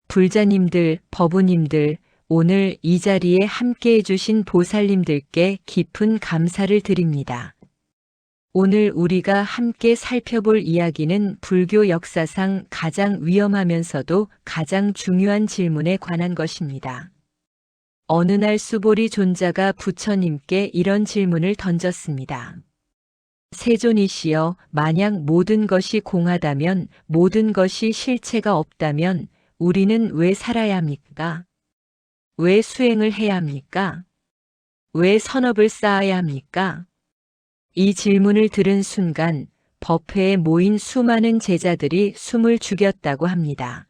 불자님들, 법우님들, 오늘 이 자리에 함께 해주신 보살님들께 깊은 감사를 드립니다. 오늘 우리가 함께 살펴볼 이야기는 불교 역사상 가장 위험하면서도 가장 중요한 질문에 관한 것입니다. 어느 날 수보리 존자가 부처님께 이런 질문을 던졌습니다. 세존이시여, 만약 모든 것이 공하다면, 모든 것이 실체가 없다면 우리는 왜 살아야 합니까? 왜 수행을 해야 합니까? 왜 선업을 쌓아야 합니까? 이 질문을 들은 순간 법회에 모인 수많은 제자들이 숨을 죽였다고 합니다.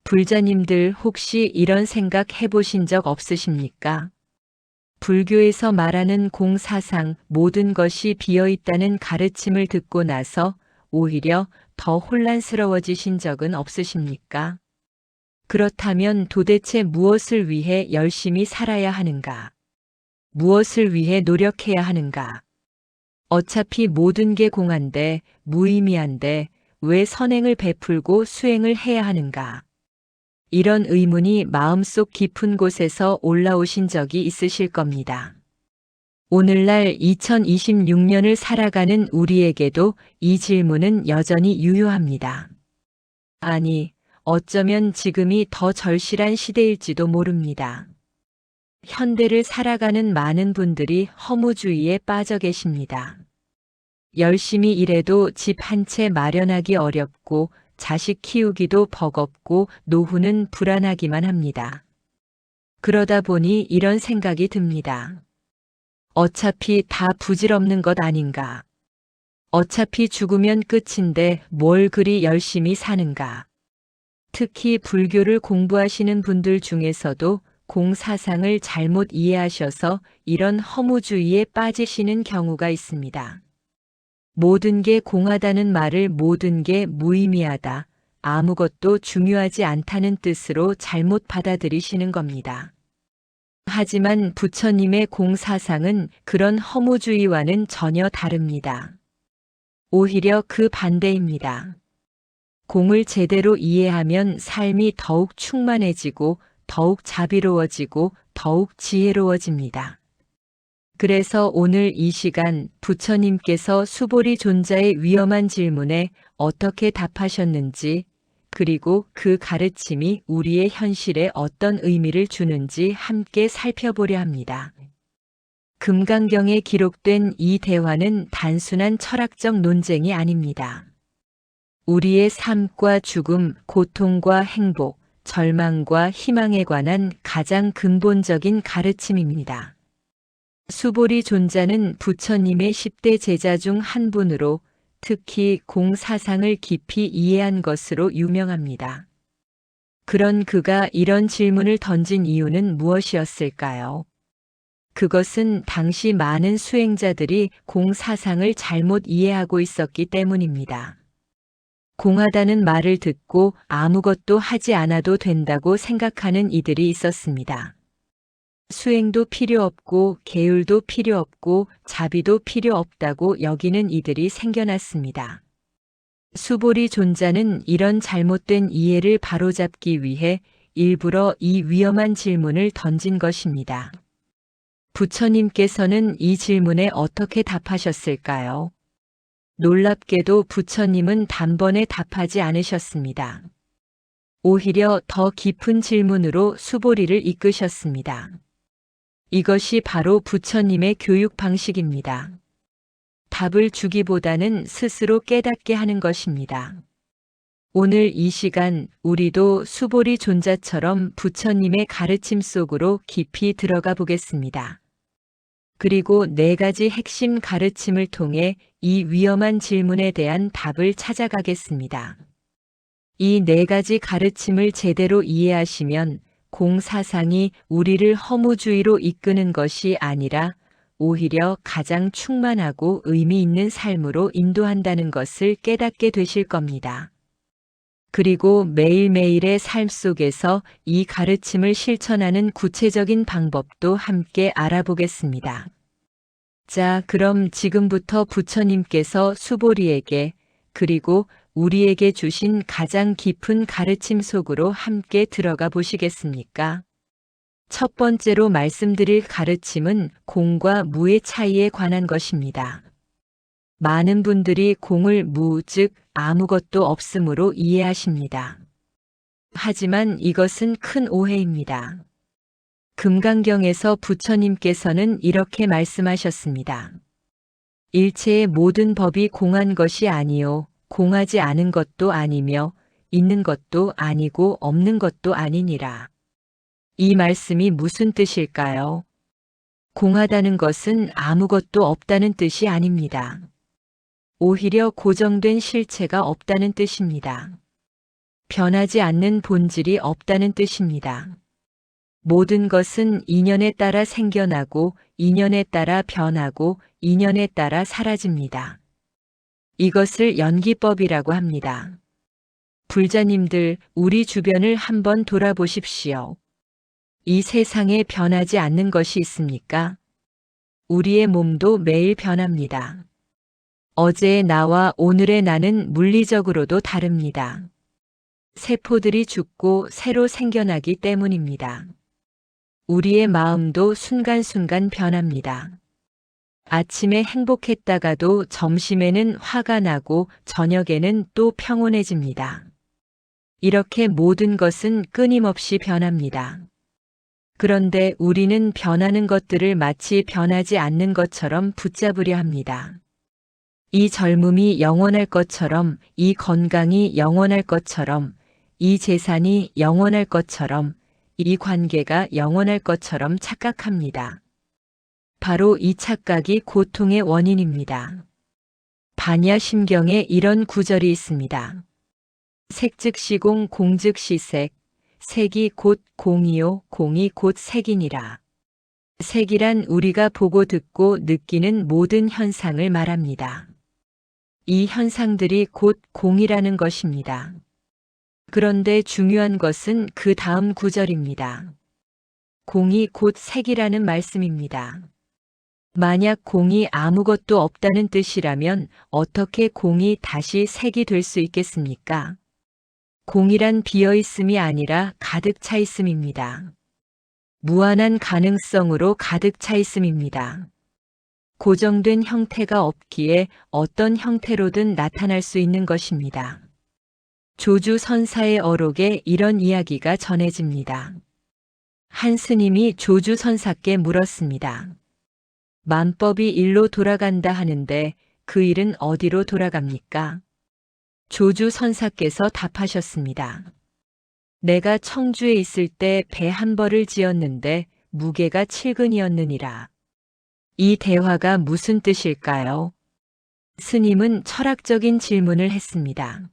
불자님들 혹시 이런 생각 해보신 적 없으십니까? 불교에서 말하는 공사상 모든 것이 비어있다는 가르침을 듣고 나서 오히려 더 혼란스러워지신 적은 없으십니까? 그렇다면 도대체 무엇을 위해 열심히 살아야 하는가? 무엇을 위해 노력해야 하는가? 어차피 모든 게 공한데, 무의미한데 왜 선행을 베풀고 수행을 해야 하는가? 이런 의문이 마음속 깊은 곳에서 올라오신 적이 있으실 겁니다. 오늘날 2026년을 살아가는 우리에게도 이 질문은 여전히 유효합니다. 아니, 어쩌면 지금이 더 절실한 시대일지도 모릅니다. 현대를 살아가는 많은 분들이 허무주의에 빠져 계십니다. 열심히 일해도 집 한 채 마련하기 어렵고 자식 키우기도 버겁고 노후는 불안하기만 합니다. 그러다 보니 이런 생각이 듭니다. 어차피 다 부질없는 것 아닌가? 어차피 죽으면 끝인데 뭘 그리 열심히 사는가? 특히 불교를 공부하시는 분들 중에서도 공사상을 잘못 이해하셔서 이런 허무주의에 빠지시는 경우가 있습니다. 모든 게 공하다는 말을 모든 게 무의미하다, 아무것도 중요하지 않다는 뜻으로 잘못 받아들이시는 겁니다. 하지만 부처님의 공사상은 그런 허무주의와는 전혀 다릅니다. 오히려 그 반대입니다. 공을 제대로 이해하면 삶이 더욱 충만해지고 더욱 자비로워지고 더욱 지혜로워집니다. 그래서 오늘 이 시간 부처님께서 수보리 존자의 위험한 질문에 어떻게 답하셨는지, 그리고 그 가르침이 우리의 현실에 어떤 의미를 주는지 함께 살펴보려 합니다. 금강경에 기록된 이 대화는 단순한 철학적 논쟁이 아닙니다. 우리의 삶과 죽음, 고통과 행복, 절망과 희망에 관한 가장 근본적인 가르침입니다. 수보리 존자는 부처님의 10대 제자 중 한 분으로 특히 공사상을 깊이 이해한 것으로 유명합니다. 그런 그가 이런 질문을 던진 이유는 무엇이었을까요? 그것은 당시 많은 수행자들이 공사상을 잘못 이해하고 있었기 때문입니다. 공하다는 말을 듣고 아무것도 하지 않아도 된다고 생각하는 이들이 있었습니다. 수행도 필요 없고 계율도 필요 없고 자비도 필요 없다고 여기는 이들이 생겨났습니다. 수보리 존자는 이런 잘못된 이해를 바로잡기 위해 일부러 이 위험한 질문을 던진 것입니다. 부처님께서는 이 질문에 어떻게 답하셨을까요? 놀랍게도 부처님은 단번에 답하지 않으셨습니다. 오히려 더 깊은 질문으로 수보리를 이끄셨습니다. 이것이 바로 부처님의 교육 방식입니다. 답을 주기보다는 스스로 깨닫게 하는 것입니다. 오늘 이 시간 우리도 수보리 존자처럼 부처님의 가르침 속으로 깊이 들어가 보겠습니다. 그리고 4가지 핵심 가르침을 통해 이 위험한 질문에 대한 답을 찾아가겠습니다. 이 4가지 가르침을 제대로 이해하시면 공사상이 우리를 허무주의로 이끄는 것이 아니라 오히려 가장 충만하고 의미 있는 삶으로 인도한다는 것을 깨닫게 되실 겁니다. 그리고 매일매일의 삶 속에서 이 가르침을 실천하는 구체적인 방법도 함께 알아보겠습니다. 자, 그럼 지금부터 부처님께서 수보리에게 그리고 우리에게 주신 가장 깊은 가르침 속으로 함께 들어가 보시겠습니까? 첫 번째로 말씀드릴 가르침은 공과 무의 차이에 관한 것입니다. 많은 분들이 공을 무, 즉 아무것도 없음으로 이해하십니다. 하지만 이것은 큰 오해입니다. 금강경에서 부처님께서는 이렇게 말씀하셨습니다. 일체의 모든 법이 공한 것이 아니요 공하지 않은 것도 아니며 있는 것도 아니고 없는 것도 아니니라. 이 말씀이 무슨 뜻일까요? 공하다는 것은 아무것도 없다는 뜻이 아닙니다. 오히려 고정된 실체가 없다는 뜻입니다. 변하지 않는 본질이 없다는 뜻입니다. 모든 것은 인연에 따라 생겨나고 인연에 따라 변하고 인연에 따라 사라집니다. 이것을 연기법이라고 합니다. 불자님들, 우리 주변을 한번 돌아보십시오. 이 세상에 변하지 않는 것이 있습니까? 우리의 몸도 매일 변합니다. 어제의 나와 오늘의 나는 물리적으로도 다릅니다. 세포들이 죽고 새로 생겨나기 때문입니다. 우리의 마음도 순간순간 변합니다. 아침에 행복했다가도 점심에는 화가 나고 저녁에는 또 평온해집니다. 이렇게 모든 것은 끊임없이 변합니다. 그런데 우리는 변하는 것들을 마치 변하지 않는 것처럼 붙잡으려 합니다. 이 젊음이 영원할 것처럼, 이 건강이 영원할 것처럼, 이 재산이 영원할 것처럼, 이 관계가 영원할 것처럼 착각합니다. 바로 이 착각이 고통의 원인입니다. 반야심경에 이런 구절이 있습니다. 색즉시공 공즉시색, 색이 곧 공이요 공이 곧 색이니라. 색이란 우리가 보고 듣고 느끼는 모든 현상을 말합니다. 이 현상들이 곧 공이라는 것입니다. 그런데 중요한 것은 그 다음 구절입니다. 공이 곧 색이라는 말씀입니다. 만약 공이 아무것도 없다는 뜻이라면 어떻게 공이 다시 색이 될 수 있겠습니까? 공이란 비어있음이 아니라 가득 차 있음입니다. 무한한 가능성으로 가득 차 있음입니다. 고정된 형태가 없기에 어떤 형태로든 나타날 수 있는 것입니다. 조주 선사의 어록에 이런 이야기가 전해집니다. 한 스님이 조주 선사께 물었습니다. 만법이 일로 돌아간다 하는데 그 일은 어디로 돌아갑니까? 조주 선사께서 답하셨습니다. 내가 청주에 있을 때 배 한 벌을 지었는데 무게가 7근이었느니라. 이 대화가 무슨 뜻일까요? 스님은 철학적인 질문을 했습니다.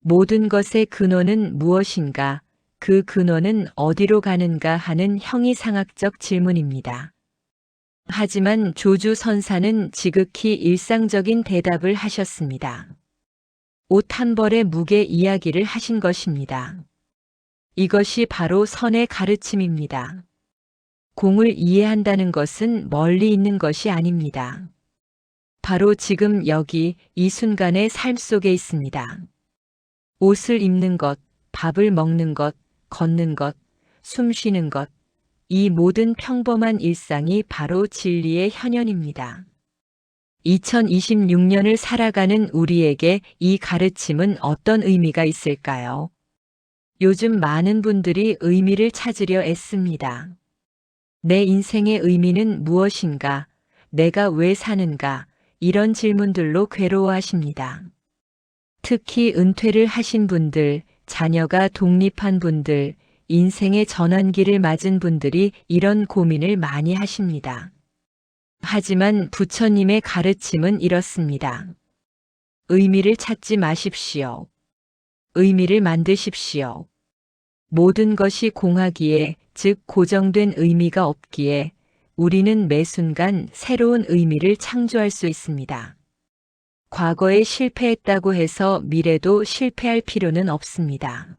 모든 것의 근원은 무엇인가? 그 근원은 어디로 가는가 하는 형이상학적 질문입니다. 하지만 조주 선사는 지극히 일상적인 대답을 하셨습니다. 옷 한 벌의 무게 이야기를 하신 것입니다. 이것이 바로 선의 가르침입니다. 공을 이해한다는 것은 멀리 있는 것이 아닙니다. 바로 지금 여기 이 순간의 삶 속에 있습니다. 옷을 입는 것, 밥을 먹는 것, 걷는 것, 숨 쉬는 것, 이 모든 평범한 일상이 바로 진리의 현현입니다. 2026년을 살아가는 우리에게 이 가르침은 어떤 의미가 있을까요? 요즘 많은 분들이 의미를 찾으려 애씁니다. 내 인생의 의미는 무엇인가? 내가 왜 사는가? 이런 질문들로 괴로워하십니다. 특히 은퇴를 하신 분들, 자녀가 독립한 분들, 인생의 전환기를 맞은 분들이 이런 고민을 많이 하십니다. 하지만 부처님의 가르침은 이렇습니다. 의미를 찾지 마십시오. 의미를 만드십시오. 모든 것이 공하기에, 즉 고정된 의미가 없기에 우리는 매 순간 새로운 의미를 창조할 수 있습니다. 과거에 실패했다고 해서 미래도 실패할 필요는 없습니다.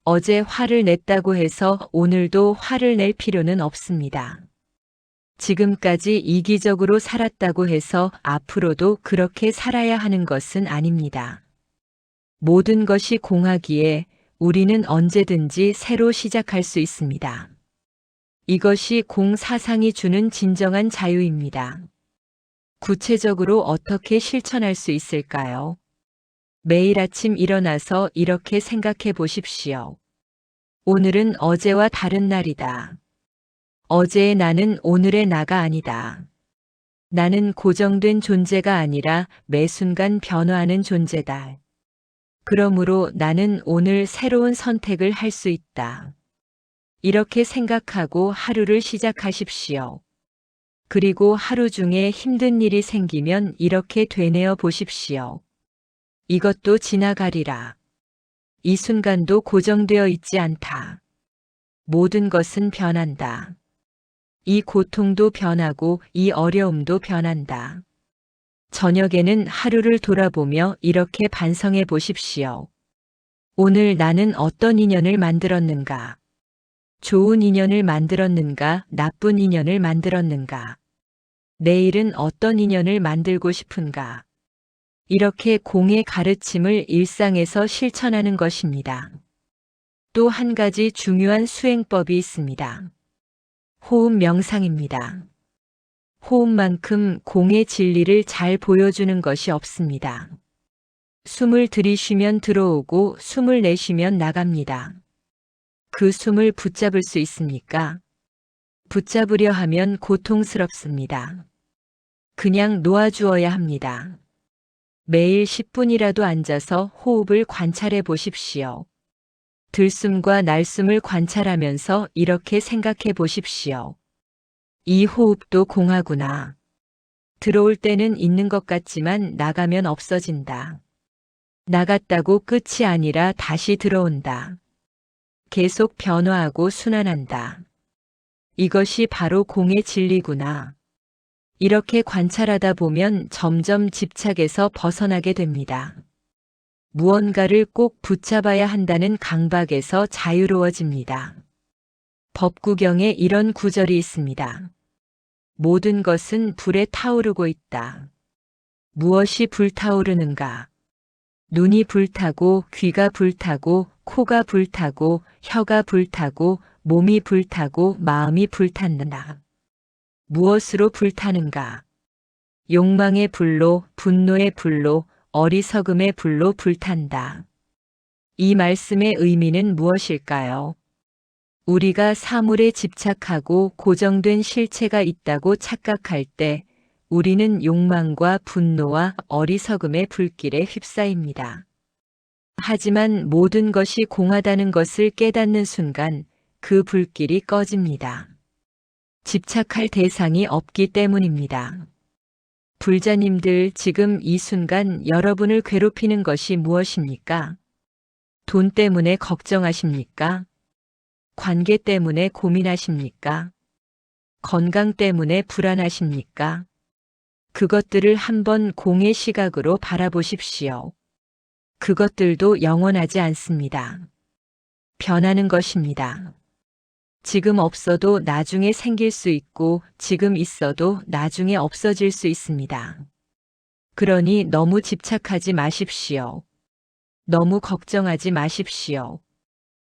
어제 화를 냈다고 해서 오늘도 화를 낼 필요는 없습니다. 지금까지 이기적으로 살았다고 해서 앞으로도 그렇게 살아야 하는 것은 아닙니다. 모든 것이 공하기에 우리는 언제든지 새로 시작할 수 있습니다. 이것이 공 사상이 주는 진정한 자유입니다. 구체적으로 어떻게 실천할 수 있을까요? 매일 아침 일어나서 이렇게 생각해 보십시오. 오늘은 어제와 다른 날이다. 어제의 나는 오늘의 나가 아니다. 나는 고정된 존재가 아니라 매 순간 변화하는 존재다. 그러므로 나는 오늘 새로운 선택을 할 수 있다. 이렇게 생각하고 하루를 시작하십시오. 그리고 하루 중에 힘든 일이 생기면 이렇게 되뇌어 보십시오. 이것도 지나가리라. 이 순간도 고정되어 있지 않다. 모든 것은 변한다. 이 고통도 변하고 이 어려움도 변한다. 저녁에는 하루를 돌아보며 이렇게 반성해 보십시오. 오늘 나는 어떤 인연을 만들었는가? 좋은 인연을 만들었는가? 나쁜 인연을 만들었는가? 내일은 어떤 인연을 만들고 싶은가? 이렇게 공의 가르침을 일상에서 실천하는 것입니다. 또 한 가지 중요한 수행법이 있습니다. 호흡 명상입니다. 호흡만큼 공의 진리를 잘 보여주는 것이 없습니다. 숨을 들이쉬면 들어오고 숨을 내쉬면 나갑니다. 그 숨을 붙잡을 수 있습니까? 붙잡으려 하면 고통스럽습니다. 그냥 놓아주어야 합니다. 매일 10분이라도 앉아서 호흡을 관찰해 보십시오. 들숨과 날숨을 관찰하면서 이렇게 생각해 보십시오. 이 호흡도 공하구나. 들어올 때는 있는 것 같지만 나가면 없어진다. 나갔다고 끝이 아니라 다시 들어온다. 계속 변화하고 순환한다. 이것이 바로 공의 진리구나. 이렇게 관찰하다 보면 점점 집착에서 벗어나게 됩니다. 무언가를 꼭 붙잡아야 한다는 강박에서 자유로워집니다. 법구경에 이런 구절이 있습니다. 모든 것은 불에 타오르고 있다. 무엇이 불타오르는가? 눈이 불타고 귀가 불타고 코가 불타고 혀가 불타고 몸이 불타고 마음이 불탄다. 무엇으로 불타는가? 욕망의 불로, 분노의 불로, 어리석음의 불로 불탄다. 이 말씀의 의미는 무엇일까요? 우리가 사물에 집착하고 고정된 실체가 있다고 착각할 때 우리는 욕망과 분노와 어리석음의 불길에 휩싸입니다. 하지만 모든 것이 공하다는 것을 깨닫는 순간 그 불길이 꺼집니다. 집착할 대상이 없기 때문입니다. 불자님들, 지금 이 순간 여러분을 괴롭히는 것이 무엇입니까? 돈 때문에 걱정하십니까? 관계 때문에 고민하십니까? 건강 때문에 불안하십니까? 그것들을 한번 공의 시각으로 바라보십시오. 그것들도 영원하지 않습니다. 변하는 것입니다. 지금 없어도 나중에 생길 수 있고 지금 있어도 나중에 없어질 수 있습니다. 그러니 너무 집착하지 마십시오. 너무 걱정하지 마십시오.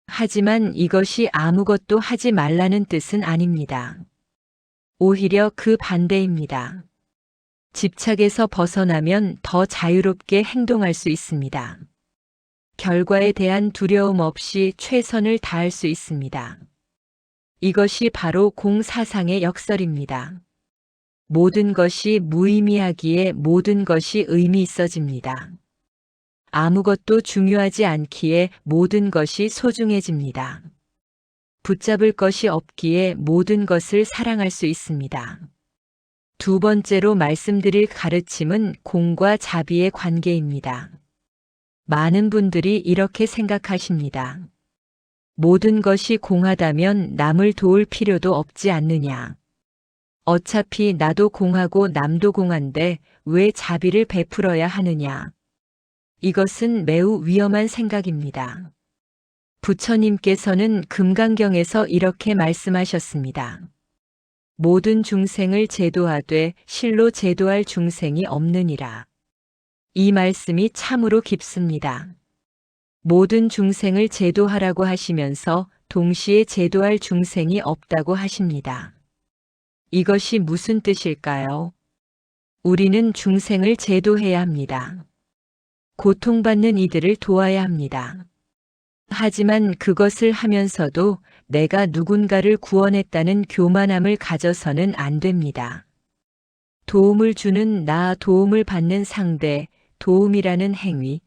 하지만 이것이 아무것도 하지 말라는 뜻은 아닙니다. 오히려 그 반대입니다. 집착에서 벗어나면 더 자유롭게 행동할 수 있습니다. 결과에 대한 두려움 없이 최선을 다할 수 있습니다. 이것이 바로 공사상의 역설입니다. 모든 것이 무의미하기에 모든 것이 의미 있어집니다. 아무것도 중요하지 않기에 모든 것이 소중해집니다. 붙잡을 것이 없기에 모든 것을 사랑할 수 있습니다. 두 번째로 말씀드릴 가르침은 공과 자비의 관계입니다. 많은 분들이 이렇게 생각하십니다. 모든 것이 공하다면 남을 도울 필요도 없지 않느냐. 어차피 나도 공하고 남도 공한데 왜 자비를 베풀어야 하느냐. 이것은 매우 위험한 생각입니다. 부처님께서는 금강경에서 이렇게 말씀하셨습니다. 모든 중생을 제도하되 실로 제도할 중생이 없느니라. 이 말씀이 참으로 깊습니다. 모든 중생을 제도하라고 하시면서 동시에 제도할 중생이 없다고 하십니다. 이것이 무슨 뜻일까요? 우리는 중생을 제도해야 합니다. 고통받는 이들을 도와야 합니다. 하지만 그것을 하면서도 내가 누군가를 구원했다는 교만함을 가져서는 안 됩니다. 도움을 주는 나, 도움을 받는 상대, 도움이라는 행위,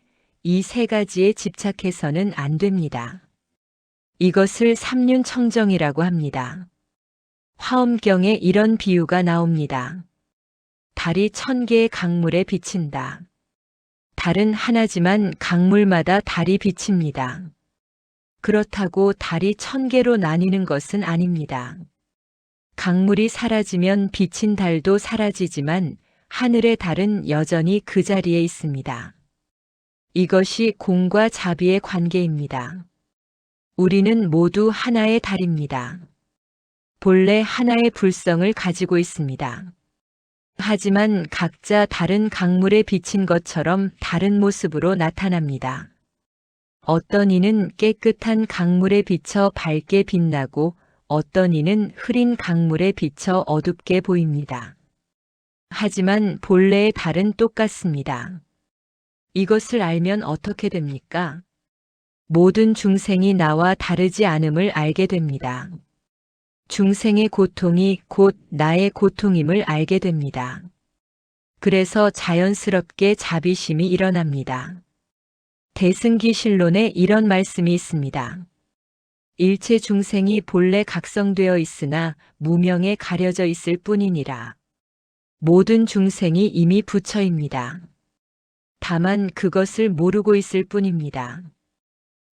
이 세 가지에 집착해서는 안 됩니다. 이것을 삼륜청정이라고 합니다. 화엄경에 이런 비유가 나옵니다. 달이 1000개의 강물에 비친다. 달은 하나지만 강물마다 달이 비칩니다. 그렇다고 달이 1000개로 나뉘는 것은 아닙니다. 강물이 사라지면 비친 달도 사라지지만 하늘의 달은 여전히 그 자리에 있습니다. 이것이 공과 자비의 관계입니다. 우리는 모두 하나의 달입니다. 본래 하나의 불성을 가지고 있습니다. 하지만 각자 다른 강물에 비친 것처럼 다른 모습으로 나타납니다. 어떤 이는 깨끗한 강물에 비쳐 밝게 빛나고 어떤 이는 흐린 강물에 비쳐 어둡게 보입니다. 하지만 본래의 달은 똑같습니다. 이것을 알면 어떻게 됩니까? 모든 중생이 나와 다르지 않음을 알게 됩니다. 중생의 고통이 곧 나의 고통임을 알게 됩니다. 그래서 자연스럽게 자비심이 일어납니다. 대승기실론에 이런 말씀이 있습니다. 일체 중생이 본래 각성되어 있으나 무명에 가려져 있을 뿐이니라. 모든 중생이 이미 부처입니다. 다만 그것을 모르고 있을 뿐입니다.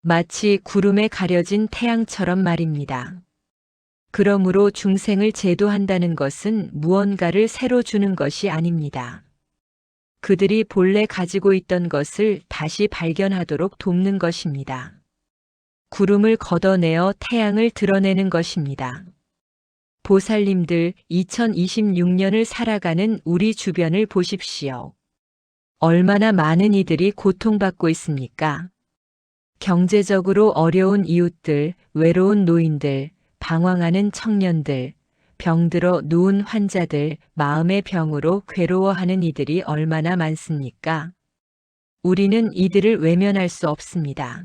마치 구름에 가려진 태양처럼 말입니다. 그러므로 중생을 제도한다는 것은 무언가를 새로 주는 것이 아닙니다. 그들이 본래 가지고 있던 것을 다시 발견하도록 돕는 것입니다. 구름을 걷어내어 태양을 드러내는 것입니다. 보살님들 2026년을 살아가는 우리 주변을 보십시오. 얼마나 많은 이들이 고통받고 있습니까? 경제적으로 어려운 이웃들, 외로운 노인들, 방황하는 청년들, 병들어 누운 환자들, 마음의 병으로 괴로워하는 이들이 얼마나 많습니까? 우리는 이들을 외면할 수 없습니다.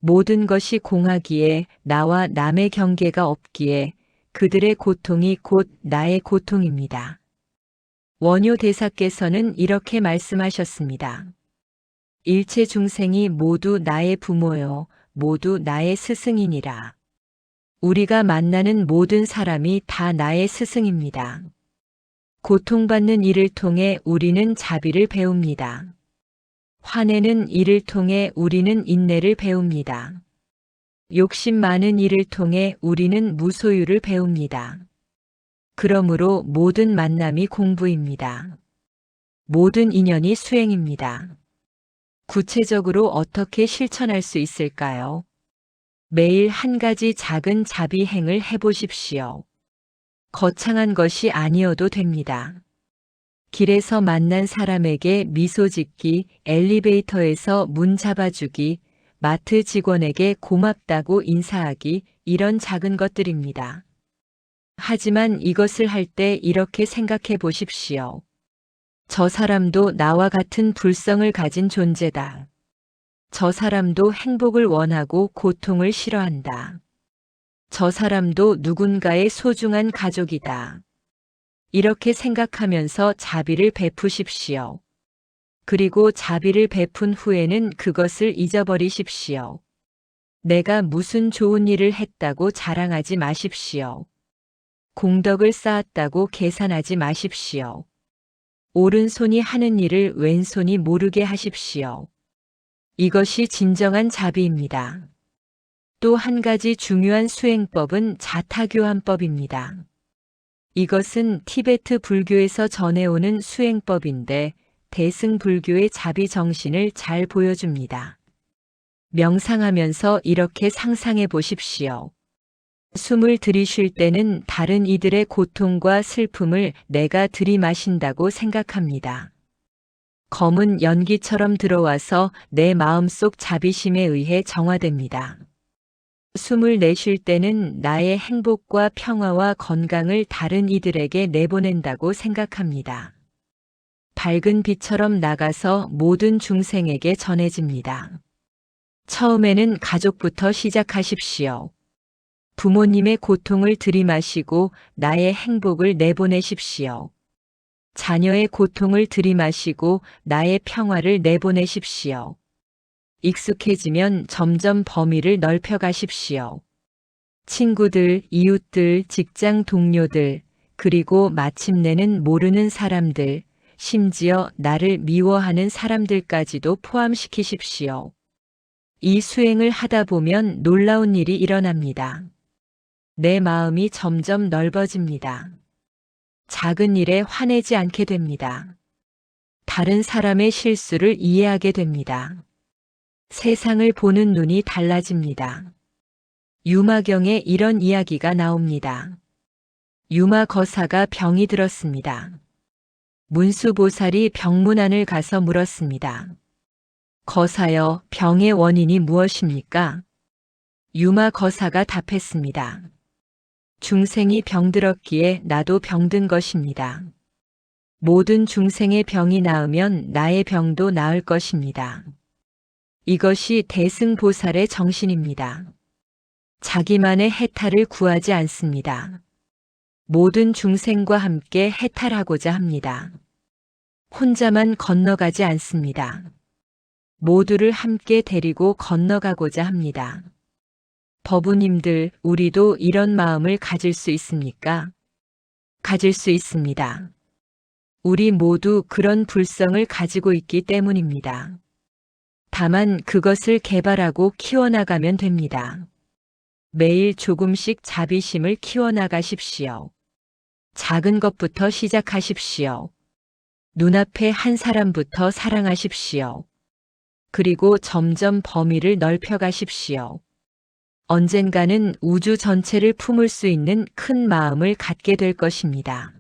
모든 것이 공하기에 나와 남의 경계가 없기에 그들의 고통이 곧 나의 고통입니다. 원효 대사께서는 이렇게 말씀하셨습니다. 일체 중생이 모두 나의 부모요, 모두 나의 스승이니라. 우리가 만나는 모든 사람이 다 나의 스승입니다. 고통받는 이를 통해 우리는 자비를 배웁니다. 화내는 이를 통해 우리는 인내를 배웁니다. 욕심 많은 이를 통해 우리는 무소유를 배웁니다. 그러므로 모든 만남이 공부입니다. 모든 인연이 수행입니다. 구체적으로 어떻게 실천할 수 있을까요? 매일 한 가지 작은 자비행을 해보십시오. 거창한 것이 아니어도 됩니다. 길에서 만난 사람에게 미소 짓기, 엘리베이터에서 문 잡아주기, 마트 직원에게 고맙다고 인사하기, 이런 작은 것들입니다. 하지만 이것을 할 때 이렇게 생각해 보십시오. 저 사람도 나와 같은 불성을 가진 존재다. 저 사람도 행복을 원하고 고통을 싫어한다. 저 사람도 누군가의 소중한 가족이다. 이렇게 생각하면서 자비를 베푸십시오. 그리고 자비를 베푼 후에는 그것을 잊어버리십시오. 내가 무슨 좋은 일을 했다고 자랑하지 마십시오. 공덕을 쌓았다고 계산하지 마십시오. 오른손이 하는 일을 왼손이 모르게 하십시오. 이것이 진정한 자비입니다. 또 한 가지 중요한 수행법은 자타교환법입니다. 이것은 티베트 불교에서 전해오는 수행법인데 대승 불교의 자비 정신을 잘 보여줍니다. 명상하면서 이렇게 상상해 보십시오. 숨을 들이쉴 때는 다른 이들의 고통과 슬픔을 내가 들이마신다고 생각합니다. 검은 연기처럼 들어와서 내 마음속 자비심에 의해 정화됩니다. 숨을 내쉴 때는 나의 행복과 평화와 건강을 다른 이들에게 내보낸다고 생각합니다. 밝은 빛처럼 나가서 모든 중생에게 전해집니다. 처음에는 가족부터 시작하십시오. 부모님의 고통을 들이마시고 나의 행복을 내보내십시오. 자녀의 고통을 들이마시고 나의 평화를 내보내십시오. 익숙해지면 점점 범위를 넓혀가십시오. 친구들, 이웃들, 직장 동료들, 그리고 마침내는 모르는 사람들, 심지어 나를 미워하는 사람들까지도 포함시키십시오. 이 수행을 하다 보면 놀라운 일이 일어납니다. 내 마음이 점점 넓어집니다. 작은 일에 화내지 않게 됩니다. 다른 사람의 실수를 이해하게 됩니다. 세상을 보는 눈이 달라집니다. 유마경에 이런 이야기가 나옵니다. 유마거사가 병이 들었습니다. 문수보살이 병문안을 가서 물었습니다. 거사여, 병의 원인이 무엇입니까? 유마거사가 답했습니다. 중생이 병들었기에 나도 병든 것입니다. 모든 중생의 병이 나으면 나의 병도 나을 것입니다. 이것이 대승보살의 정신입니다. 자기만의 해탈을 구하지 않습니다. 모든 중생과 함께 해탈하고자 합니다. 혼자만 건너가지 않습니다. 모두를 함께 데리고 건너가고자 합니다. 법우님들, 우리도 이런 마음을 가질 수 있습니까? 가질 수 있습니다. 우리 모두 그런 불성을 가지고 있기 때문입니다. 다만 그것을 개발하고 키워나가면 됩니다. 매일 조금씩 자비심을 키워나가십시오. 작은 것부터 시작하십시오. 눈앞에 한 사람부터 사랑하십시오. 그리고 점점 범위를 넓혀가십시오. 언젠가는 우주 전체를 품을 수 있는 큰 마음을 갖게 될 것입니다.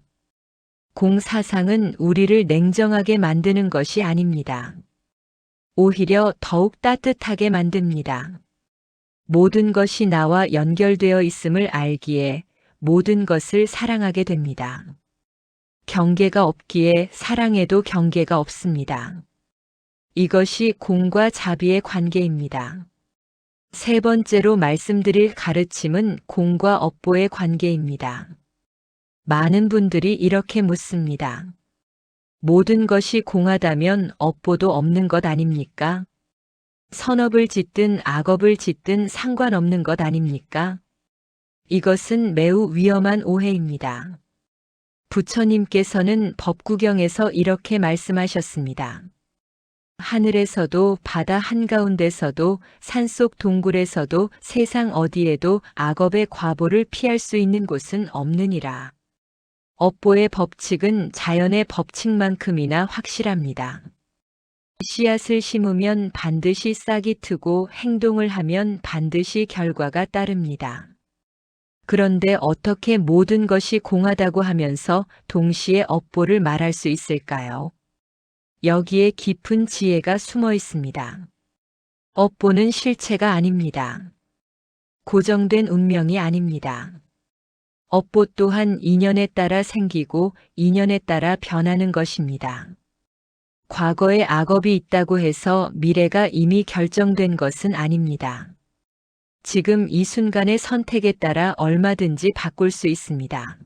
공사상은 우리를 냉정하게 만드는 것이 아닙니다. 오히려 더욱 따뜻하게 만듭니다. 모든 것이 나와 연결되어 있음을 알기에 모든 것을 사랑하게 됩니다. 경계가 없기에 사랑에도 경계가 없습니다. 이것이 공과 자비의 관계입니다. 세 번째로 말씀드릴 가르침은 공과 업보의 관계입니다. 많은 분들이 이렇게 묻습니다. 모든 것이 공하다면 업보도 없는 것 아닙니까? 선업을 짓든 악업을 짓든 상관없는 것 아닙니까? 이것은 매우 위험한 오해입니다. 부처님께서는 법구경에서 이렇게 말씀하셨습니다. 하늘에서도 바다 한가운데서도 산속 동굴에서도 세상 어디에도 악업의 과보를 피할 수 있는 곳은 없느니라. 업보의 법칙은 자연의 법칙만큼이나 확실합니다. 씨앗을 심으면 반드시 싹이 트고 행동을 하면 반드시 결과가 따릅니다. 그런데 어떻게 모든 것이 공하다고 하면서 동시에 업보를 말할 수 있을까요? 여기에 깊은 지혜가 숨어 있습니다. 업보는 실체가 아닙니다. 고정된 운명이 아닙니다. 업보 또한 인연에 따라 생기고 인연에 따라 변하는 것입니다. 과거에 악업이 있다고 해서 미래가 이미 결정된 것은 아닙니다. 지금 이 순간의 선택에 따라 얼마든지 바꿀 수 있습니다.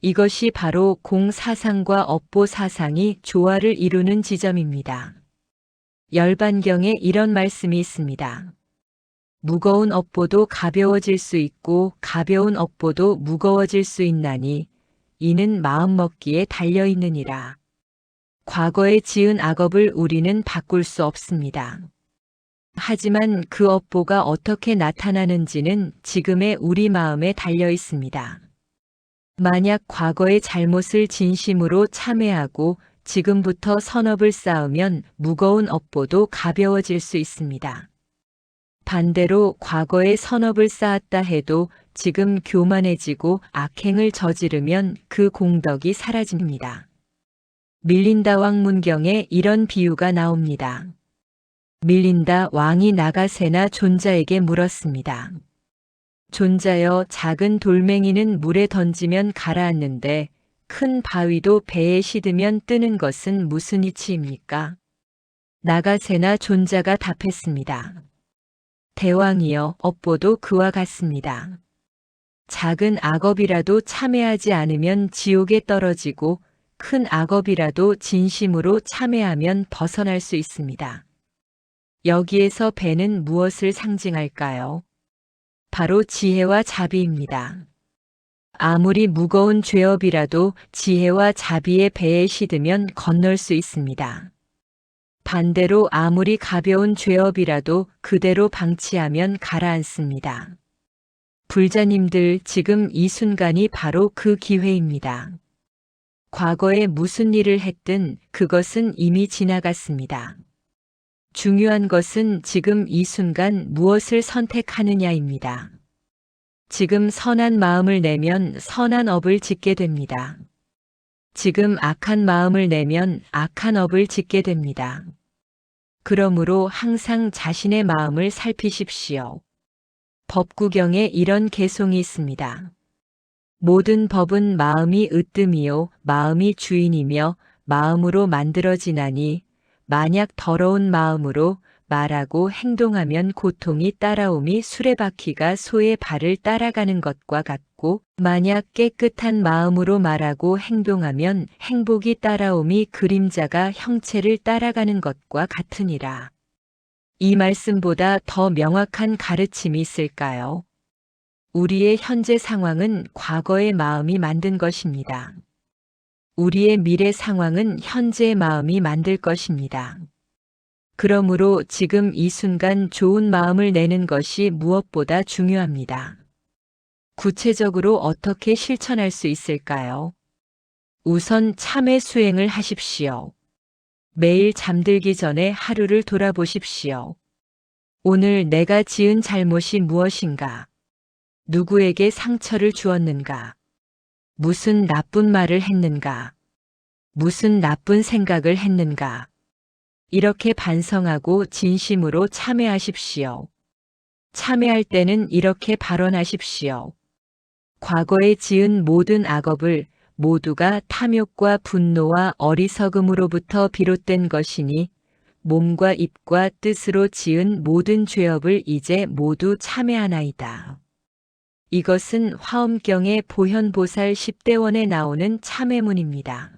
이것이 바로 공사상과 업보사상이 조화를 이루는 지점입니다. 열반경에 이런 말씀이 있습니다. 무거운 업보도 가벼워질 수 있고 가벼운 업보도 무거워질 수 있나니 이는 마음먹기에 달려있느니라. 과거에 지은 악업을 우리는 바꿀 수 없습니다. 하지만 그 업보가 어떻게 나타나는지는 지금의 우리 마음에 달려 있습니다. 만약 과거의 잘못을 진심으로 참회하고 지금부터 선업을 쌓으면 무거운 업보도 가벼워질 수 있습니다. 반대로 과거에 선업을 쌓았다 해도 지금 교만해지고 악행을 저지르면 그 공덕이 사라집니다. 밀린다 왕 문경에 이런 비유가 나옵니다. 밀린다 왕이 나가세나 존자에게 물었습니다. 존자여, 작은 돌멩이는 물에 던지면 가라앉는데 큰 바위도 배에 싣으면 뜨는 것은 무슨 이치입니까? 나가세나 존자가 답했습니다. 대왕이여, 업보도 그와 같습니다. 작은 악업이라도 참회하지 않으면 지옥에 떨어지고 큰 악업이라도 진심으로 참회하면 벗어날 수 있습니다. 여기에서 배는 무엇을 상징할까요? 바로 지혜와 자비입니다. 아무리 무거운 죄업이라도 지혜와 자비의 배에 싣으면 건널 수 있습니다. 반대로 아무리 가벼운 죄업이라도 그대로 방치하면 가라앉습니다. 불자님들, 지금 이 순간이 바로 그 기회입니다. 과거에 무슨 일을 했든 그것은 이미 지나갔습니다. 중요한 것은 지금 이 순간 무엇을 선택하느냐입니다. 지금 선한 마음을 내면 선한 업을 짓게 됩니다. 지금 악한 마음을 내면 악한 업을 짓게 됩니다. 그러므로 항상 자신의 마음을 살피십시오. 법구경에 이런 개송이 있습니다. 모든 법은 마음이 으뜸이요 마음이 주인이며 마음으로 만들어지나니 만약 더러운 마음으로 말하고 행동하면 고통이 따라오미 수레바퀴가 소의 발을 따라가는 것과 같고 만약 깨끗한 마음으로 말하고 행동하면 행복이 따라오미 그림자가 형체를 따라가는 것과 같으니라. 이 말씀보다 더 명확한 가르침이 있을까요? 우리의 현재 상황은 과거의 마음이 만든 것입니다. 우리의 미래 상황은 현재의 마음이 만들 것입니다. 그러므로 지금 이 순간 좋은 마음을 내는 것이 무엇보다 중요합니다. 구체적으로 어떻게 실천할 수 있을까요? 우선 참회 수행을 하십시오. 매일 잠들기 전에 하루를 돌아보십시오. 오늘 내가 지은 잘못이 무엇인가? 누구에게 상처를 주었는가? 무슨 나쁜 말을 했는가? 무슨 나쁜 생각을 했는가? 이렇게 반성하고 진심으로 참회하십시오. 참회할 때는 이렇게 발언하십시오. 과거에 지은 모든 악업을 모두가 탐욕과 분노와 어리석음으로부터 비롯된 것이니 몸과 입과 뜻으로 지은 모든 죄업을 이제 모두 참회하나이다. 이것은 화엄경의 보현보살 10대원에 나오는 참회문입니다.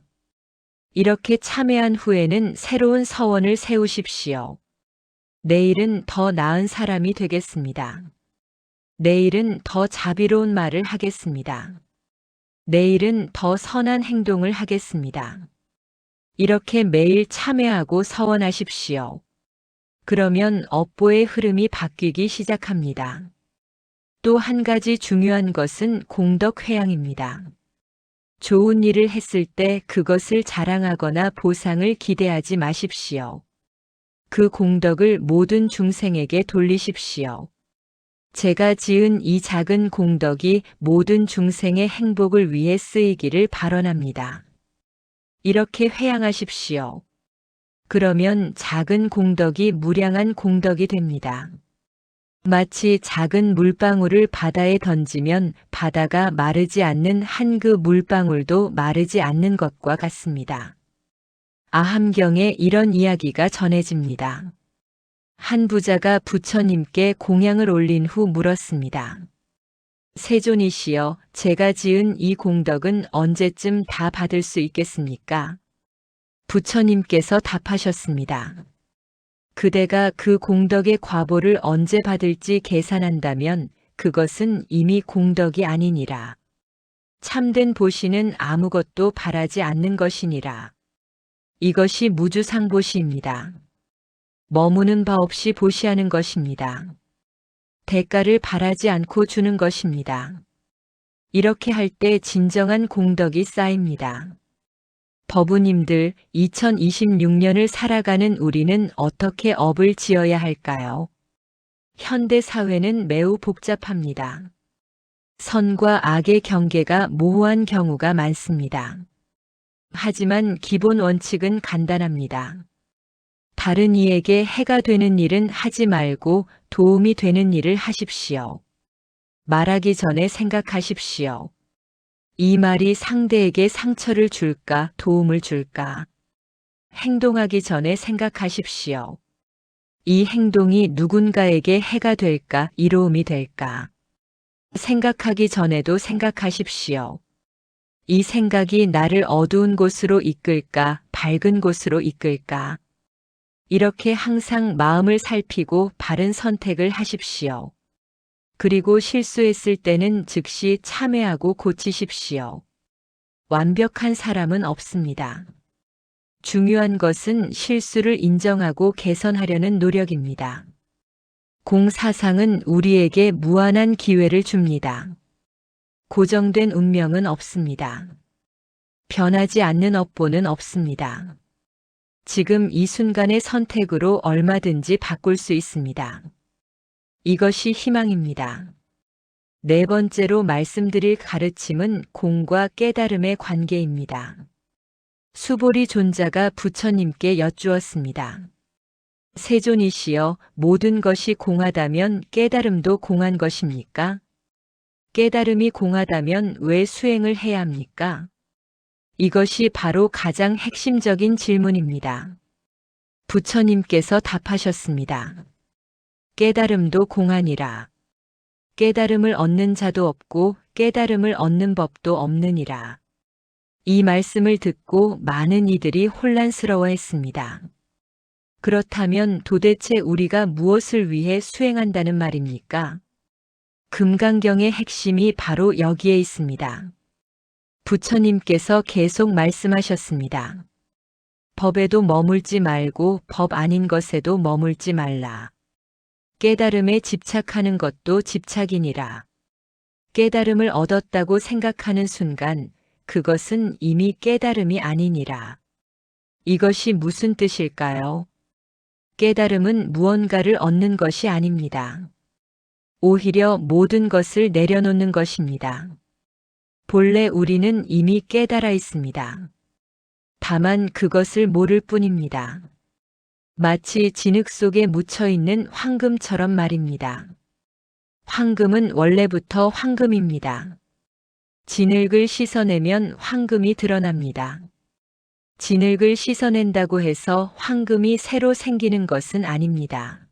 이렇게 참회한 후에는 새로운 서원을 세우십시오. 내일은 더 나은 사람이 되겠습니다. 내일은 더 자비로운 말을 하겠습니다. 내일은 더 선한 행동을 하겠습니다. 이렇게 매일 참회하고 서원하십시오. 그러면 업보의 흐름이 바뀌기 시작합니다. 또 한 가지 중요한 것은 공덕회양입니다. 좋은 일을 했을 때 그것을 자랑하거나 보상을 기대하지 마십시오. 그 공덕을 모든 중생에게 돌리십시오. 제가 지은 이 작은 공덕이 모든 중생의 행복을 위해 쓰이기를 발언합니다. 이렇게 회양하십시오. 그러면 작은 공덕이 무량한 공덕이 됩니다. 마치 작은 물방울을 바다에 던지면 바다가 마르지 않는 한 그 물방울도 마르지 않는 것과 같습니다. 아함경에 이런 이야기가 전해집니다. 한 부자가 부처님께 공양을 올린 후 물었습니다. 세존이시여, 제가 지은 이 공덕은 언제쯤 다 받을 수 있겠습니까? 부처님께서 답하셨습니다. 그대가 그 공덕의 과보를 언제 받을지 계산한다면 그것은 이미 공덕이 아니니라. 참된 보시는 아무것도 바라지 않는 것이니라. 이것이 무주상보시입니다. 머무는 바 없이 보시하는 것입니다. 대가를 바라지 않고 주는 것입니다. 이렇게 할 때 진정한 공덕이 쌓입니다. 법우님들, 2026년을 살아가는 우리는 어떻게 업을 지어야 할까요? 현대 사회는 매우 복잡합니다. 선과 악의 경계가 모호한 경우가 많습니다. 하지만 기본 원칙은 간단합니다. 다른 이에게 해가 되는 일은 하지 말고 도움이 되는 일을 하십시오. 말하기 전에 생각하십시오. 이 말이 상대에게 상처를 줄까, 도움을 줄까? 행동하기 전에 생각하십시오. 이 행동이 누군가에게 해가 될까, 이로움이 될까? 생각하기 전에도 생각하십시오. 이 생각이 나를 어두운 곳으로 이끌까, 밝은 곳으로 이끌까? 이렇게 항상 마음을 살피고 바른 선택을 하십시오. 그리고 실수했을 때는 즉시 참회하고 고치십시오. 완벽한 사람은 없습니다. 중요한 것은 실수를 인정하고 개선하려는 노력입니다. 공사상은 우리에게 무한한 기회를 줍니다. 고정된 운명은 없습니다. 변하지 않는 업보는 없습니다. 지금 이 순간의 선택으로 얼마든지 바꿀 수 있습니다. 이것이 희망입니다. 네 번째로 말씀드릴 가르침은 공과 깨달음의 관계입니다. 수보리 존자가 부처님께 여쭈었습니다. 세존이시여, 모든 것이 공하다면 깨달음도 공한 것입니까? 깨달음이 공하다면 왜 수행을 해야 합니까? 이것이 바로 가장 핵심적인 질문입니다. 부처님께서 답하셨습니다. 깨달음도 공하니라. 깨달음을 얻는 자도 없고 깨달음을 얻는 법도 없느니라. 이 말씀을 듣고 많은 이들이 혼란스러워했습니다. 그렇다면 도대체 우리가 무엇을 위해 수행한다는 말입니까? 금강경의 핵심이 바로 여기에 있습니다. 부처님께서 계속 말씀하셨습니다. 법에도 머물지 말고 법 아닌 것에도 머물지 말라. 깨달음에 집착하는 것도 집착이니라. 깨달음을 얻었다고 생각하는 순간 그것은 이미 깨달음이 아니니라. 이것이 무슨 뜻일까요? 깨달음은 무언가를 얻는 것이 아닙니다. 오히려 모든 것을 내려놓는 것입니다. 본래 우리는 이미 깨달아 있습니다. 다만 그것을 모를 뿐입니다. 마치 진흙 속에 묻혀 있는 황금처럼 말입니다. 황금은 원래부터 황금입니다. 진흙을 씻어내면 황금이 드러납니다. 진흙을 씻어낸다고 해서 황금이 새로 생기는 것은 아닙니다.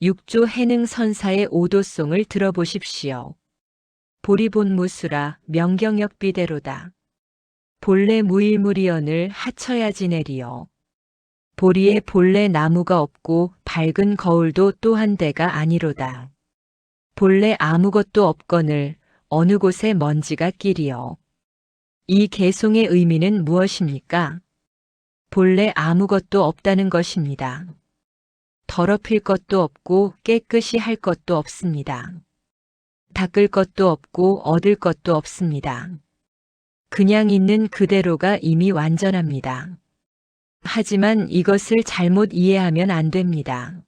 육조 해능 선사의 오도송을 들어보십시오. 보리본무수라 명경역비대로다. 본래 무일무리언을 하쳐야 지내리요. 보리에 본래 나무가 없고 밝은 거울도 또 한 대가 아니로다. 본래 아무것도 없거늘 어느 곳에 먼지가 끼리요. 이 개송의 의미는 무엇입니까? 본래 아무것도 없다는 것입니다. 더럽힐 것도 없고 깨끗이 할 것도 없습니다. 닦을 것도 없고 얻을 것도 없습니다. 그냥 있는 그대로가 이미 완전합니다. 하지만 이것을 잘못 이해하면 안 됩니다.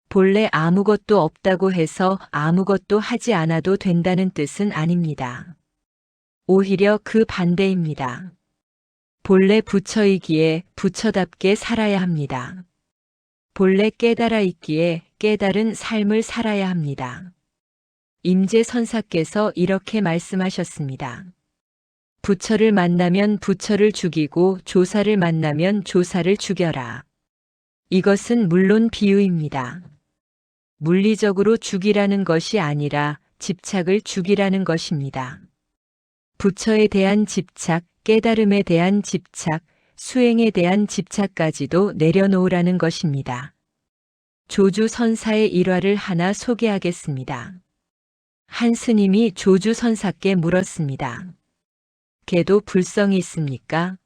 본래 아무것도 없다고 해서 아무것도 하지 않아도 된다는 뜻은 아닙니다. 오히려 그 반대입니다. 본래 부처이기에 부처답게 살아야 합니다. 본래 깨달아 있기에 깨달은 삶을 살아야 합니다. 임재선사께서 이렇게 말씀하셨습니다. 부처를 만나면 부처를 죽이고 조사를 만나면 조사를 죽여라. 이것은 물론 비유입니다. 물리적으로 죽이라는 것이 아니라 집착을 죽이라는 것입니다. 부처에 대한 집착, 깨달음에 대한 집착, 수행에 대한 집착까지도 내려놓으라는 것입니다. 조주선사의 일화를 하나 소개하겠습니다. 한 스님이 조주선사께 물었습니다. 개도 불성이 있습니까?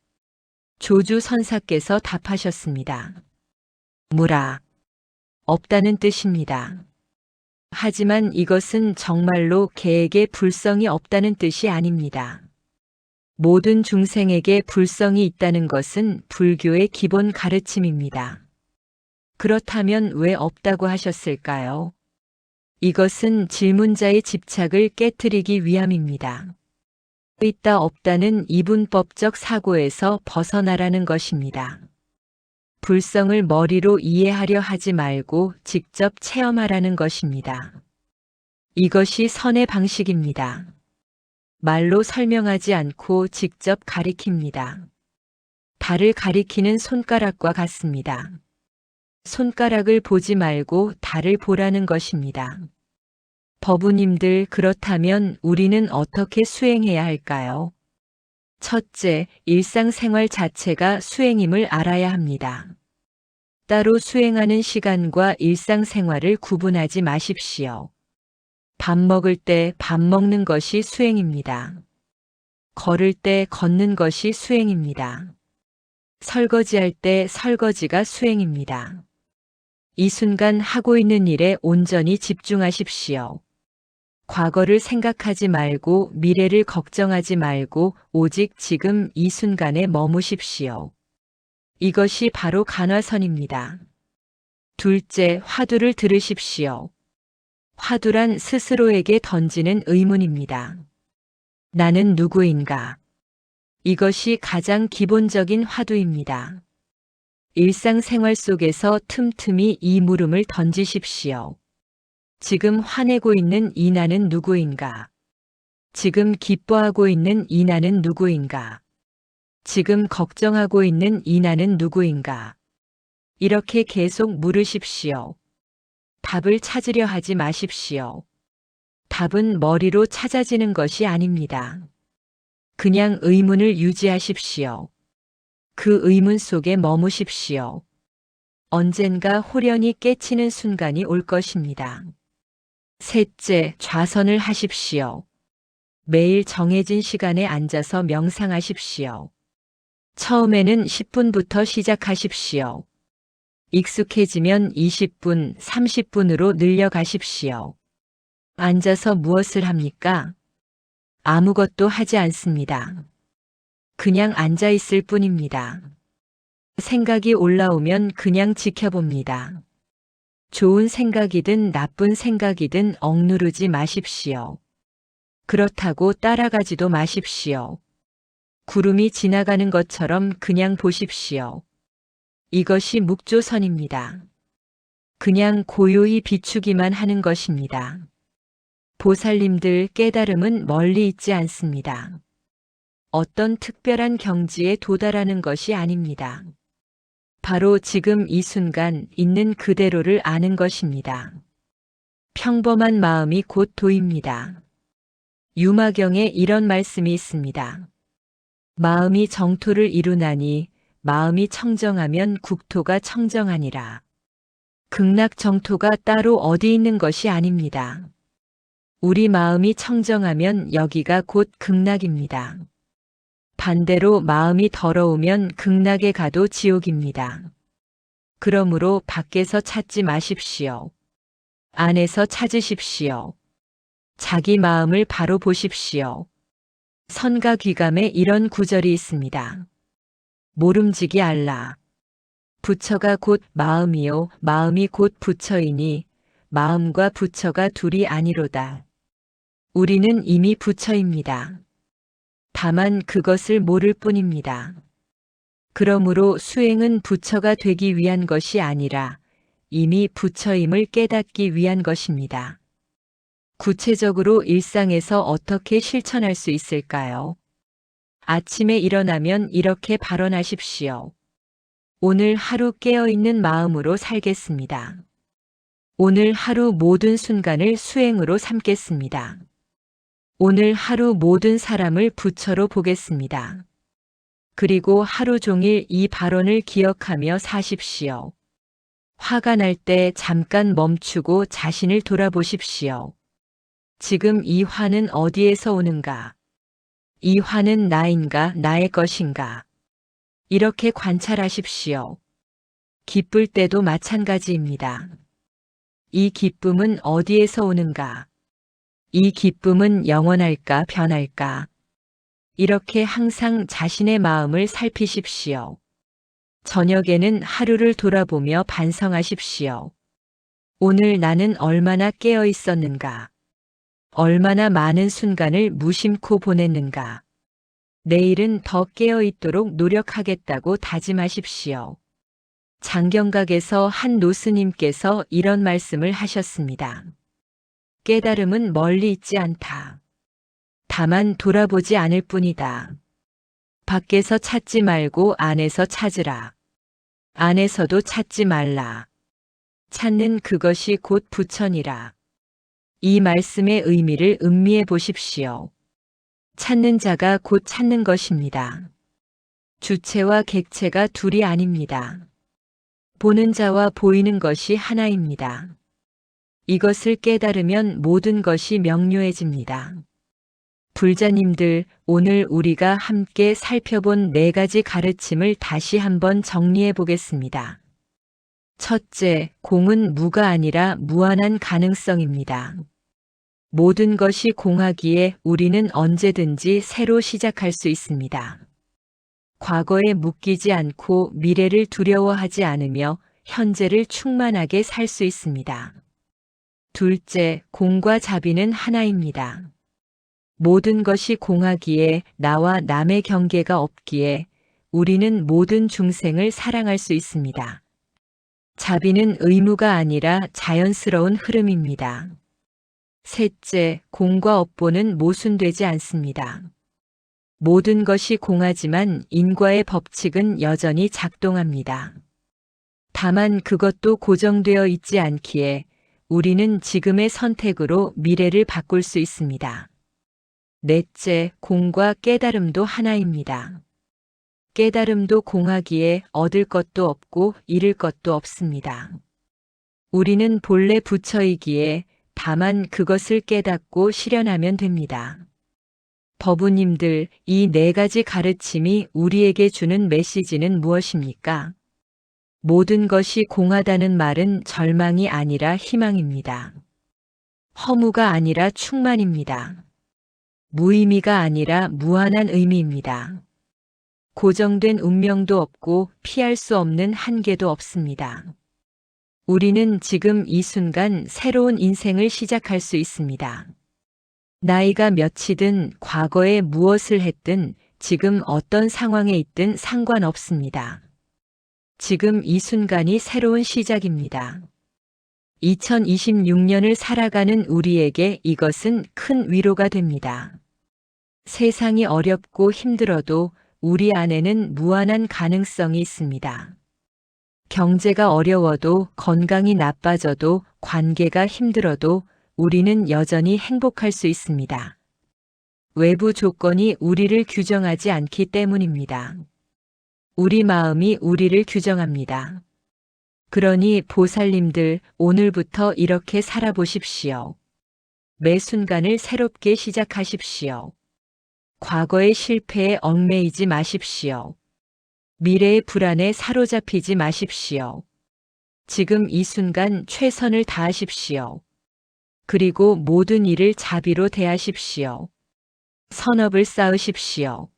조주선사께서 답하셨습니다. 무라. 없다는 뜻입니다. 하지만 이것은 정말로 개에게 불성이 없다는 뜻이 아닙니다. 모든 중생에게 불성이 있다는 것은 불교의 기본 가르침입니다. 그렇다면 왜 없다고 하셨을까요? 이것은 질문자의 집착을 깨트리기 위함입니다. 있다 없다는 이분법적 사고에서 벗어나라는 것입니다. 불성을 머리로 이해하려 하지 말고 직접 체험하라는 것입니다. 이것이 선의 방식입니다. 말로 설명하지 않고 직접 가리킵니다. 달을 가리키는 손가락과 같습니다. 손가락을 보지 말고 달을 보라는 것입니다. 법우님들, 그렇다면 우리는 어떻게 수행해야 할까요? 첫째, 일상생활 자체가 수행임을 알아야 합니다. 따로 수행하는 시간과 일상생활을 구분하지 마십시오. 밥 먹을 때 밥 먹는 것이 수행입니다. 걸을 때 걷는 것이 수행입니다. 설거지할 때 설거지가 수행입니다. 이 순간 하고 있는 일에 온전히 집중하십시오. 과거를 생각하지 말고 미래를 걱정하지 말고 오직 지금 이 순간에 머무십시오. 이것이 바로 간화선입니다. 둘째, 화두를 들으십시오. 화두란 스스로에게 던지는 의문입니다. 나는 누구인가? 이것이 가장 기본적인 화두입니다. 일상생활 속에서 틈틈이 이 물음을 던지십시오. 지금 화내고 있는 이 나는 누구인가? 지금 기뻐하고 있는 이 나는 누구인가? 지금 걱정하고 있는 이 나는 누구인가? 이렇게 계속 물으십시오. 답을 찾으려 하지 마십시오. 답은 머리로 찾아지는 것이 아닙니다. 그냥 의문을 유지하십시오. 그 의문 속에 머무십시오. 언젠가 호련히 깨치는 순간이 올 것입니다. 셋째, 좌선을 하십시오. 매일 정해진 시간에 앉아서 명상하십시오. 처음에는 10분부터 시작하십시오. 익숙해지면 20분, 30분으로 늘려가십시오. 앉아서 무엇을 합니까? 아무것도 하지 않습니다. 그냥 앉아 있을 뿐입니다. 생각이 올라오면 그냥 지켜봅니다. 좋은 생각이든 나쁜 생각이든 억누르지 마십시오. 그렇다고 따라가지도 마십시오. 구름이 지나가는 것처럼 그냥 보십시오. 이것이 묵조선입니다. 그냥 고요히 비추기만 하는 것입니다. 보살님들, 깨달음은 멀리 있지 않습니다. 어떤 특별한 경지에 도달하는 것이 아닙니다. 바로 지금 이 순간 있는 그대로를 아는 것입니다. 평범한 마음이 곧 도입니다. 유마경에 이런 말씀이 있습니다. 마음이 정토를 이루나니 마음이 청정하면 국토가 청정하니라. 극락정토가 따로 어디 있는 것이 아닙니다. 우리 마음이 청정하면 여기가 곧 극락입니다. 반대로 마음이 더러우면 극락에 가도 지옥입니다. 그러므로 밖에서 찾지 마십시오. 안에서 찾으십시오. 자기 마음을 바로 보십시오. 선가귀감에 이런 구절이 있습니다. 모름지기 알라. 부처가 곧 마음이요 마음이 곧 부처이니 마음과 부처가 둘이 아니로다. 우리는 이미 부처입니다. 다만 그것을 모를 뿐입니다. 그러므로 수행은 부처가 되기 위한 것이 아니라 이미 부처임을 깨닫기 위한 것입니다. 구체적으로 일상에서 어떻게 실천할 수 있을까요? 아침에 일어나면 이렇게 발언하십시오. 오늘 하루 깨어있는 마음으로 살겠습니다. 오늘 하루 모든 순간을 수행으로 삼겠습니다. 오늘 하루 모든 사람을 부처로 보겠습니다. 그리고 하루 종일 이 발언을 기억하며 사십시오. 화가 날 때 잠깐 멈추고 자신을 돌아보십시오. 지금 이 화는 어디에서 오는가? 이 화는 나인가 나의 것인가? 이렇게 관찰하십시오. 기쁠 때도 마찬가지입니다. 이 기쁨은 어디에서 오는가? 이 기쁨은 영원할까 변할까? 이렇게 항상 자신의 마음을 살피십시오. 저녁에는 하루를 돌아보며 반성하십시오. 오늘 나는 얼마나 깨어 있었는가? 얼마나 많은 순간을 무심코 보냈는가? 내일은 더 깨어 있도록 노력하겠다고 다짐하십시오. 장경각에서 한 노스님께서 이런 말씀을 하셨습니다. 깨달음은 멀리 있지 않다. 다만 돌아보지 않을 뿐이다. 밖에서 찾지 말고 안에서 찾으라. 안에서도 찾지 말라. 찾는 그것이 곧 부처니라. 이 말씀의 의미를 음미해 보십시오. 찾는 자가 곧 찾는 것입니다. 주체와 객체가 둘이 아닙니다. 보는 자와 보이는 것이 하나입니다. 이것을 깨달으면 모든 것이 명료해집니다. 불자님들, 오늘 우리가 함께 살펴본 4가지 가르침을 다시 한번 정리해 보겠습니다. 첫째, 공은 무가 아니라 무한한 가능성입니다. 모든 것이 공하기에 우리는 언제든지 새로 시작할 수 있습니다. 과거에 묶이지 않고 미래를 두려워하지 않으며 현재를 충만하게 살 수 있습니다. 둘째, 공과 자비는 하나입니다. 모든 것이 공하기에 나와 남의 경계가 없기에 우리는 모든 중생을 사랑할 수 있습니다. 자비는 의무가 아니라 자연스러운 흐름입니다. 셋째, 공과 업보는 모순되지 않습니다. 모든 것이 공하지만 인과의 법칙은 여전히 작동합니다. 다만 그것도 고정되어 있지 않기에 우리는 지금의 선택으로 미래를 바꿀 수 있습니다. 넷째, 공과 깨달음도 하나입니다. 깨달음도 공하기에 얻을 것도 없고 잃을 것도 없습니다. 우리는 본래 부처이기에 다만 그것을 깨닫고 실현하면 됩니다. 법우님들, 이 4가지 가르침이 우리에게 주는 메시지는 무엇입니까? 모든 것이 공하다는 말은 절망이 아니라 희망입니다. 허무가 아니라 충만입니다. 무의미가 아니라 무한한 의미입니다. 고정된 운명도 없고 피할 수 없는 한계도 없습니다. 우리는 지금 이 순간 새로운 인생을 시작할 수 있습니다. 나이가 몇이든 과거에 무엇을 했든 지금 어떤 상황에 있든 상관없습니다. 지금 이 순간이 새로운 시작입니다. 2026년을 살아가는 우리에게 이것은 큰 위로가 됩니다. 세상이 어렵고 힘들어도 우리 안에는 무한한 가능성이 있습니다. 경제가 어려워도 건강이 나빠져도 관계가 힘들어도 우리는 여전히 행복할 수 있습니다. 외부 조건이 우리를 규정하지 않기 때문입니다. 우리 마음이 우리를 규정합니다. 그러니 보살님들, 오늘부터 이렇게 살아보십시오. 매 순간을 새롭게 시작하십시오. 과거의 실패에 얽매이지 마십시오. 미래의 불안에 사로잡히지 마십시오. 지금 이 순간 최선을 다하십시오. 그리고 모든 일을 자비로 대하십시오. 선업을 쌓으십시오.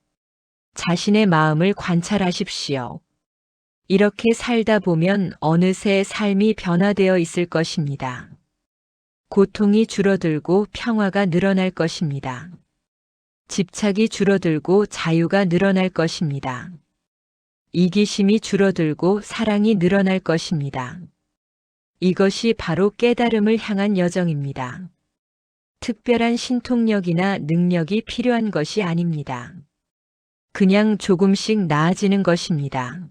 자신의 마음을 관찰하십시오. 이렇게 살다 보면 어느새 삶이 변화되어 있을 것입니다. 고통이 줄어들고 평화가 늘어날 것입니다. 집착이 줄어들고 자유가 늘어날 것입니다. 이기심이 줄어들고 사랑이 늘어날 것입니다. 이것이 바로 깨달음을 향한 여정입니다. 특별한 신통력이나 능력이 필요한 것이 아닙니다. 그냥 조금씩 나아지는 것입니다.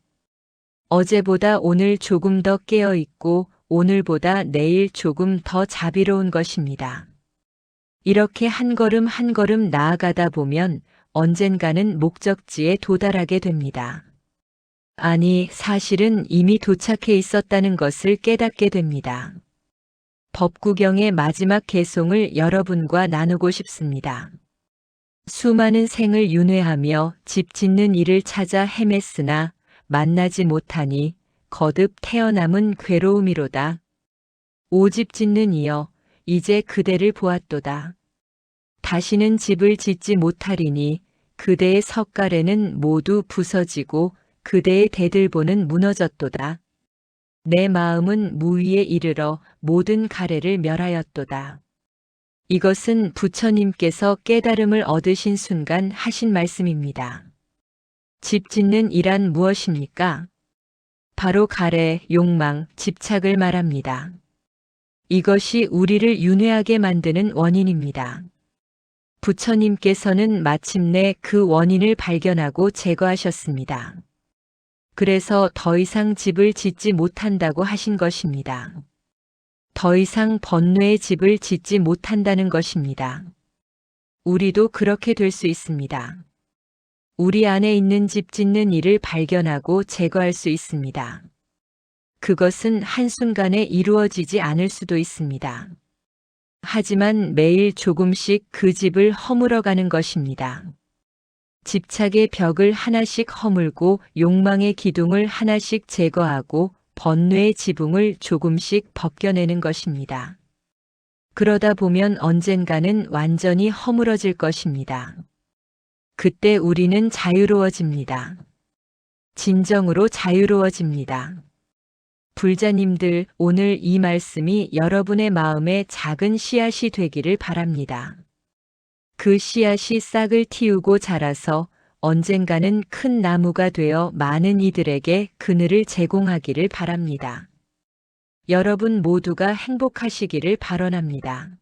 어제보다 오늘 조금 더 깨어 있고 오늘보다 내일 조금 더 자비로운 것입니다. 이렇게 한 걸음 한 걸음 나아가다 보면 언젠가는 목적지에 도달하게 됩니다. 아니, 사실은 이미 도착해 있었다는 것을 깨닫게 됩니다. 법구경의 마지막 개송을 여러분과 나누고 싶습니다. 수많은 생을 윤회하며 집 짓는 일을 찾아 헤맸으나 만나지 못하니 거듭 태어남은 괴로움이로다. 오집 짓는 이여, 이제 그대를 보았도다. 다시는 집을 짓지 못하리니 그대의 석가래는 모두 부서지고 그대의 대들보는 무너졌도다. 내 마음은 무위에 이르러 모든 가래를 멸하였도다. 이것은 부처님께서 깨달음을 얻으신 순간 하신 말씀입니다. 집 짓는 이란 무엇입니까? 바로 가래, 욕망, 집착을 말합니다. 이것이 우리를 윤회하게 만드는 원인입니다. 부처님께서는 마침내 그 원인을 발견하고 제거하셨습니다. 그래서 더 이상 집을 짓지 못한다고 하신 것입니다. 더 이상 번뇌의 집을 짓지 못한다는 것입니다. 우리도 그렇게 될 수 있습니다. 우리 안에 있는 집 짓는 일을 발견하고 제거할 수 있습니다. 그것은 한순간에 이루어지지 않을 수도 있습니다. 하지만 매일 조금씩 그 집을 허물어가는 것입니다. 집착의 벽을 하나씩 허물고 욕망의 기둥을 하나씩 제거하고 번뇌의 지붕을 조금씩 벗겨내는 것입니다. 그러다 보면 언젠가는 완전히 허물어질 것입니다. 그때 우리는 자유로워집니다. 진정으로 자유로워집니다. 불자님들, 오늘 이 말씀이 여러분의 마음에 작은 씨앗이 되기를 바랍니다. 그 씨앗이 싹을 틔우고 자라서 언젠가는 큰 나무가 되어 많은 이들에게 그늘을 제공하기를 바랍니다. 여러분 모두가 행복하시기를 발언합니다.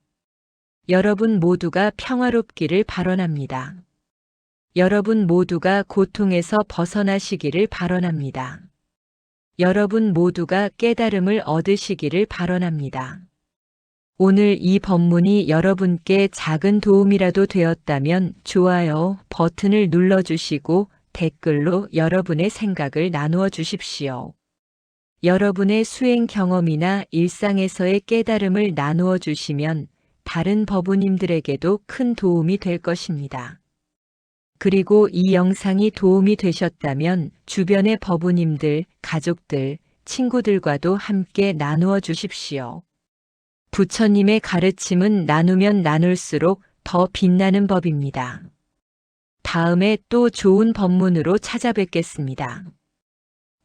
여러분 모두가 평화롭기를 발언합니다. 여러분 모두가 고통에서 벗어나시기를 발언합니다. 여러분 모두가 깨달음을 얻으시기를 발언합니다. 오늘 이 법문이 여러분께 작은 도움이라도 되었다면 좋아요 버튼을 눌러주시고 댓글로 여러분의 생각을 나누어 주십시오. 여러분의 수행 경험이나 일상에서의 깨달음을 나누어 주시면 다른 법우님들에게도 큰 도움이 될 것입니다. 그리고 이 영상이 도움이 되셨다면 주변의 법우님들, 가족들, 친구들과도 함께 나누어 주십시오. 부처님의 가르침은 나누면 나눌수록 더 빛나는 법입니다. 다음에 또 좋은 법문으로 찾아뵙겠습니다.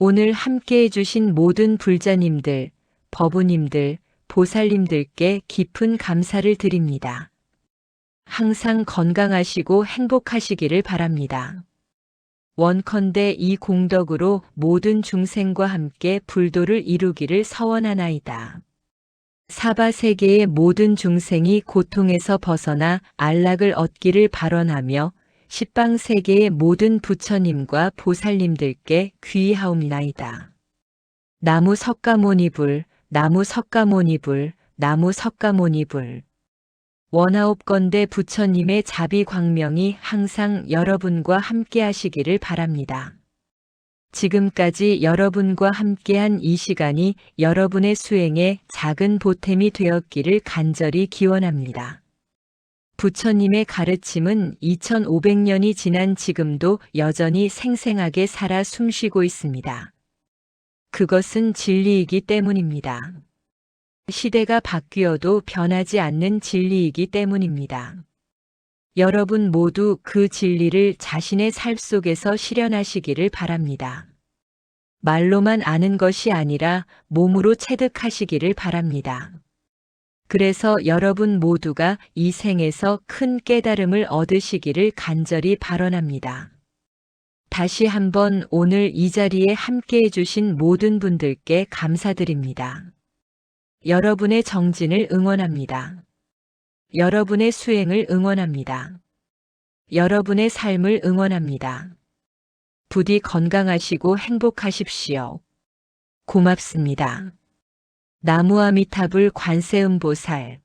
오늘 함께 해주신 모든 불자님들, 법우님들, 보살님들께 깊은 감사를 드립니다. 항상 건강하시고 행복하시기를 바랍니다. 원컨대 이 공덕으로 모든 중생과 함께 불도를 이루기를 서원하나이다. 사바세계의 모든 중생이 고통에서 벗어나 안락을 얻기를 발언하며 십방세계의 모든 부처님과 보살님들께 귀의하옵나이다. 나무 석가모니불, 나무 석가모니불, 나무 석가모니불. 원하옵건대 부처님의 자비광명이 항상 여러분과 함께 하시기를 바랍니다. 지금까지 여러분과 함께한 이 시간이 여러분의 수행에 작은 보탬이 되었기를 간절히 기원합니다. 부처님의 가르침은 2500년이 지난 지금도 여전히 생생하게 살아 숨쉬고 있습니다. 그것은 진리이기 때문입니다. 시대가 바뀌어도 변하지 않는 진리이기 때문입니다. 여러분 모두 그 진리를 자신의 삶 속에서 실현하시기를 바랍니다. 말로만 아는 것이 아니라 몸으로 체득하시기를 바랍니다. 그래서 여러분 모두가 이 생에서 큰 깨달음을 얻으시기를 간절히 발언합니다. 다시 한번 오늘 이 자리에 함께 해주신 모든 분들께 감사드립니다. 여러분의 정진을 응원합니다. 여러분의 수행을 응원합니다. 여러분의 삶을 응원합니다. 부디 건강하시고 행복하십시오. 고맙습니다. 나무아미타불 관세음보살